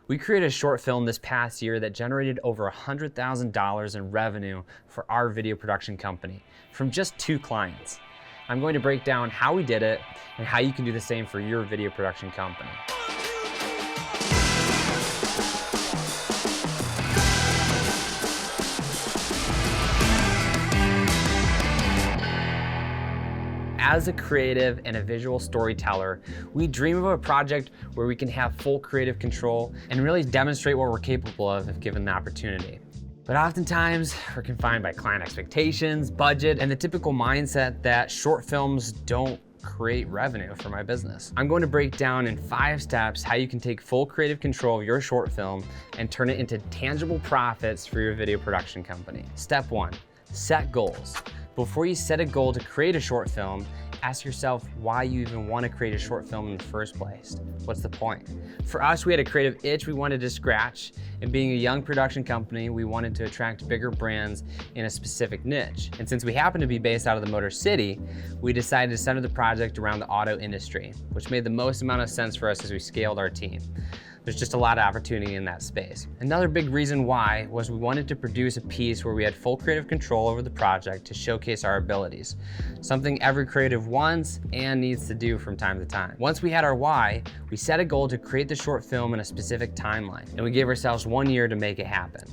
We created a short film this past year that generated over $100,000 in revenue for our video production company from just 2 clients. I'm going to break down how we did it and how you can do the same for your video production company. As a creative and a visual storyteller, we dream of a project where we can have full creative control and really demonstrate what we're capable of if given the opportunity. But oftentimes, we're confined by client expectations, budget, and the typical mindset that short films don't create revenue for my business. I'm going to break down in 5 steps how you can take full creative control of your short film and turn it into tangible profits for your video production company. Step 1, set goals. Before you set a goal to create a short film, ask yourself why you even want to create a short film in the first place. What's the point? For us, we had a creative itch we wanted to scratch, and being a young production company, we wanted to attract bigger brands in a specific niche. And since we happen to be based out of the Motor City, we decided to center the project around the auto industry, which made the most amount of sense for us as we scaled our team. There's just a lot of opportunity in that space. Another big reason why was we wanted to produce a piece where we had full creative control over the project to showcase our abilities, something every creative wants and needs to do from time to time. Once we had our why, we set a goal to create the short film in a specific timeline, and we gave ourselves 1 year to make it happen.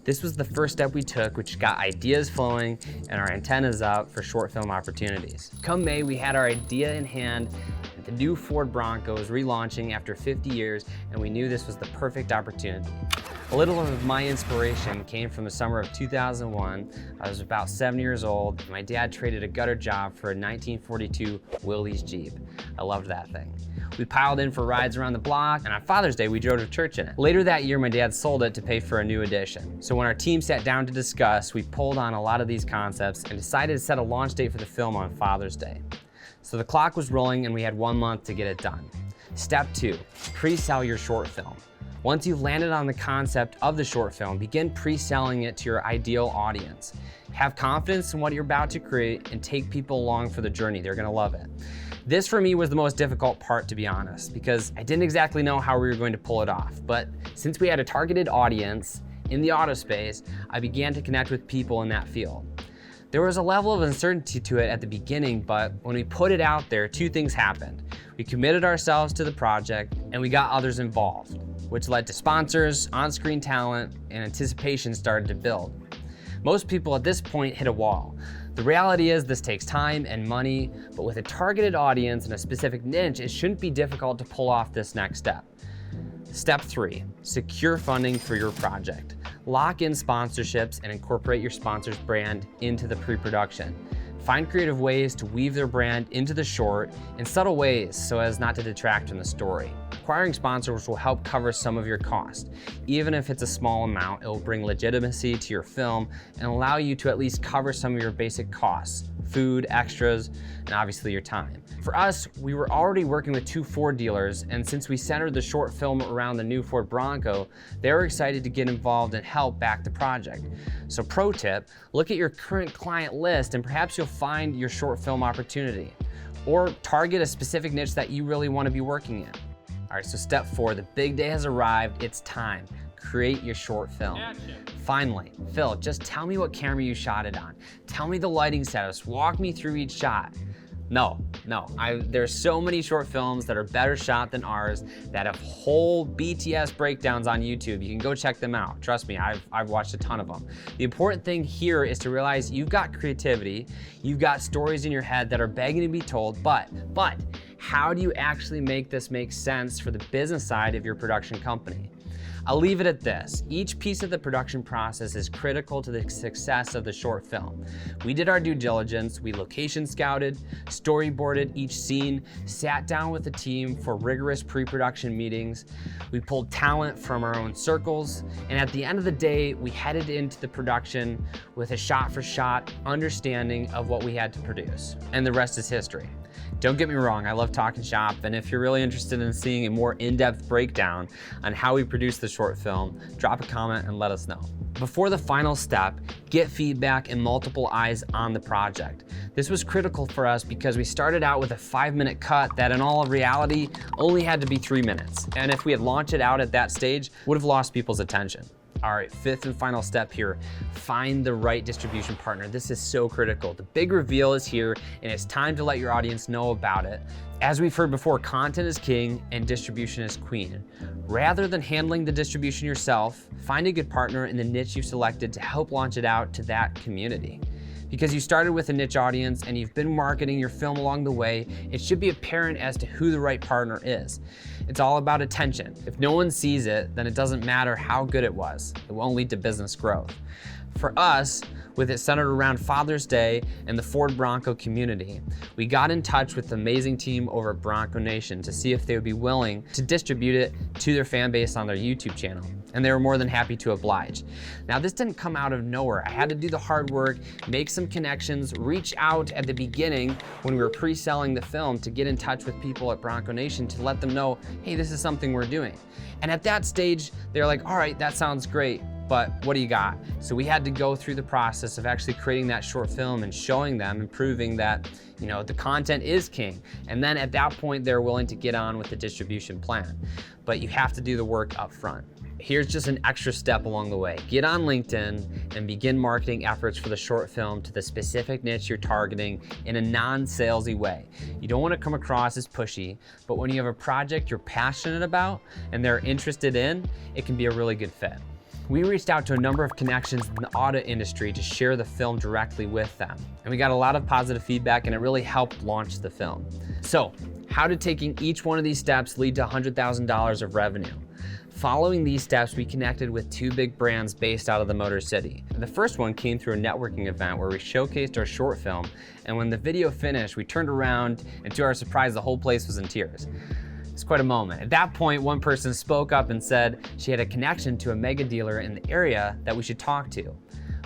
This was the first step we took, which got ideas flowing and our antennas up for short film opportunities. Come May, we had our idea in hand. The new Ford Bronco was relaunching after 50 years, and we knew this was the perfect opportunity. A little of my inspiration came from the summer of 2001. I was about 7 years old. My dad traded a gutter job for a 1942 Willys Jeep. I loved that thing. We piled in for rides around the block, and on Father's Day, we drove to church in it. Later that year, my dad sold it to pay for a new edition. So when our team sat down to discuss, we pulled on a lot of these concepts and decided to set a launch date for the film on Father's Day. So the clock was rolling and we had 1 month to get it done. Step 2, pre-sell your short film. Once you've landed on the concept of the short film, begin pre-selling it to your ideal audience. Have confidence in what you're about to create and take people along for the journey. They're gonna love it. This for me was the most difficult part, to be honest, because I didn't exactly know how we were going to pull it off. But since we had a targeted audience in the auto space, I began to connect with people in that field. There was a level of uncertainty to it at the beginning, but when we put it out there, 2 things happened. We committed ourselves to the project and we got others involved, which led to sponsors, on-screen talent, and anticipation started to build. Most people at this point hit a wall. The reality is this takes time and money, but with a targeted audience and a specific niche, it shouldn't be difficult to pull off this next step. Step 3, secure funding for your project. Lock in sponsorships and incorporate your sponsor's brand into the pre-production. Find creative ways to weave their brand into the short in subtle ways so as not to detract from the story. Acquiring sponsors will help cover some of your cost. Even if it's a small amount, it will bring legitimacy to your film and allow you to at least cover some of your basic costs, food, extras, and obviously your time. For us, we were already working with 2 Ford dealers, and since we centered the short film around the new Ford Bronco, they were excited to get involved and help back the project. So pro tip, look at your current client list and perhaps you'll find your short film opportunity. Or target a specific niche that you really want to be working in. All right, so step 4, the big day has arrived, it's time. Create your short film. Finally, Phil, just tell me what camera you shot it on. Tell me the lighting setups, walk me through each shot. No, there's so many short films that are better shot than ours that have whole BTS breakdowns on YouTube. You can go check them out. Trust me, I've watched a ton of them. The important thing here is to realize you've got creativity, you've got stories in your head that are begging to be told, but how do you actually make this make sense for the business side of your production company? I'll leave it at this. Each piece of the production process is critical to the success of the short film. We did our due diligence, we location scouted, storyboarded each scene, sat down with the team for rigorous pre-production meetings, we pulled talent from our own circles, and at the end of the day, we headed into the production with a shot-for-shot understanding of what we had to produce. And the rest is history. Don't get me wrong, I love talking shop, and if you're really interested in seeing a more in-depth breakdown on how we produce the short film, drop a comment and let us know. Before the final step, get feedback and multiple eyes on the project. This was critical for us because we started out with a 5-minute cut that in all reality only had to be 3 minutes. And if we had launched it out at that stage, would have lost people's attention. All right, fifth and final step here, find the right distribution partner. This is so critical. The big reveal is here, and it's time to let your audience know about it. As we've heard before, content is king and distribution is queen. Rather than handling the distribution yourself, find a good partner in the niche you've selected to help launch it out to that community. Because you started with a niche audience and you've been marketing your film along the way, it should be apparent as to who the right partner is. It's all about attention. If no one sees it, then it doesn't matter how good it was. It won't lead to business growth. For us, with it centered around Father's Day and the Ford Bronco community, we got in touch with the amazing team over at Bronco Nation to see if they would be willing to distribute it to their fan base on their YouTube channel. And they were more than happy to oblige. Now, this didn't come out of nowhere. I had to do the hard work, make some connections, reach out at the beginning when we were pre-selling the film to get in touch with people at Bronco Nation to let them know, hey, this is something we're doing. And at that stage, they're like, all right, that sounds great, but what do you got? So we had to go through the process of actually creating that short film and showing them and proving that, you know, the content is king. And then at that point, they're willing to get on with the distribution plan. But you have to do the work up front. Here's just an extra step along the way. Get on LinkedIn and begin marketing efforts for the short film to the specific niche you're targeting in a non-salesy way. You don't want to come across as pushy, but when you have a project you're passionate about and they're interested in, it can be a really good fit. We reached out to a number of connections in the auto industry to share the film directly with them. And we got a lot of positive feedback and it really helped launch the film. So, how did taking each one of these steps lead to $100,000 of revenue? Following these steps, we connected with 2 big brands based out of the Motor City. The first one came through a networking event where we showcased our short film, and when the video finished, we turned around, and to our surprise, the whole place was in tears. It's quite a moment. At that point, one person spoke up and said she had a connection to a mega dealer in the area that we should talk to.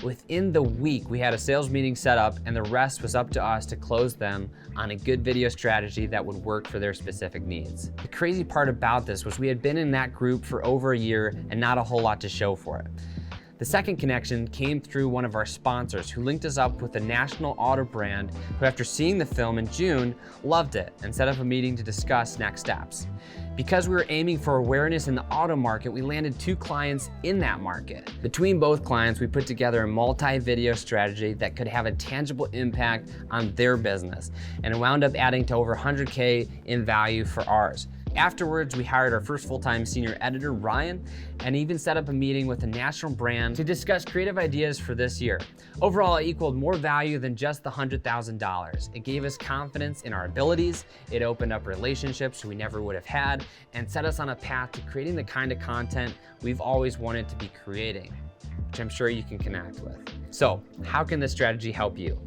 Within the week, we had a sales meeting set up and the rest was up to us to close them on a good video strategy that would work for their specific needs. The crazy part about this was we had been in that group for over a year and not a whole lot to show for it. The second connection came through one of our sponsors who linked us up with a national auto brand who, after seeing the film in June, loved it and set up a meeting to discuss next steps. Because we were aiming for awareness in the auto market, we landed 2 clients in that market. Between both clients, we put together a multi-video strategy that could have a tangible impact on their business, and it wound up adding to over $100K in value for ours. Afterwards, we hired our first full-time senior editor, Ryan, and even set up a meeting with a national brand to discuss creative ideas for this year. Overall, it equaled more value than just the $100,000. It gave us confidence in our abilities, it opened up relationships we never would have had, and set us on a path to creating the kind of content we've always wanted to be creating, which I'm sure you can connect with. So, how can this strategy help you?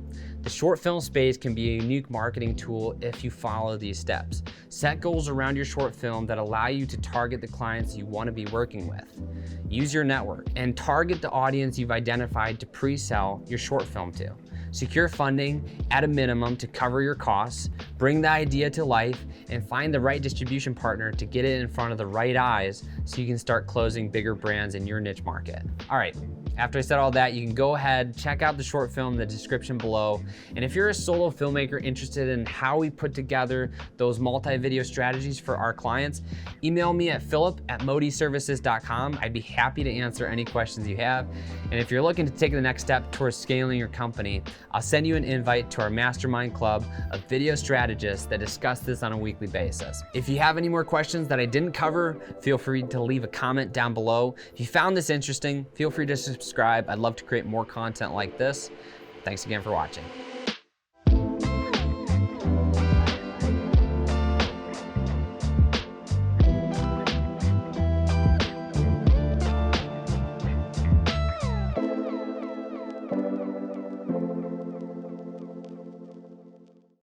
The short film space can be a unique marketing tool if you follow these steps. Set goals around your short film that allow you to target the clients you want to be working with. Use your network and target the audience you've identified to pre-sell your short film to. Secure funding at a minimum to cover your costs, bring the idea to life, and find the right distribution partner to get it in front of the right eyes so you can start closing bigger brands in your niche market. All right, after I said all that, you can go ahead, check out the short film in the description below. And if you're a solo filmmaker interested in how we put together those multi-video strategies for our clients, email me at philip@modiservices.com. I'd be happy to answer any questions you have. And if you're looking to take the next step towards scaling your company, I'll send you an invite to our mastermind club of video strategists that discuss this on a weekly basis. If you have any more questions that I didn't cover, feel free to leave a comment down below. If you found this interesting, feel free to subscribe. I'd love to create more content like this. Thanks again for watching.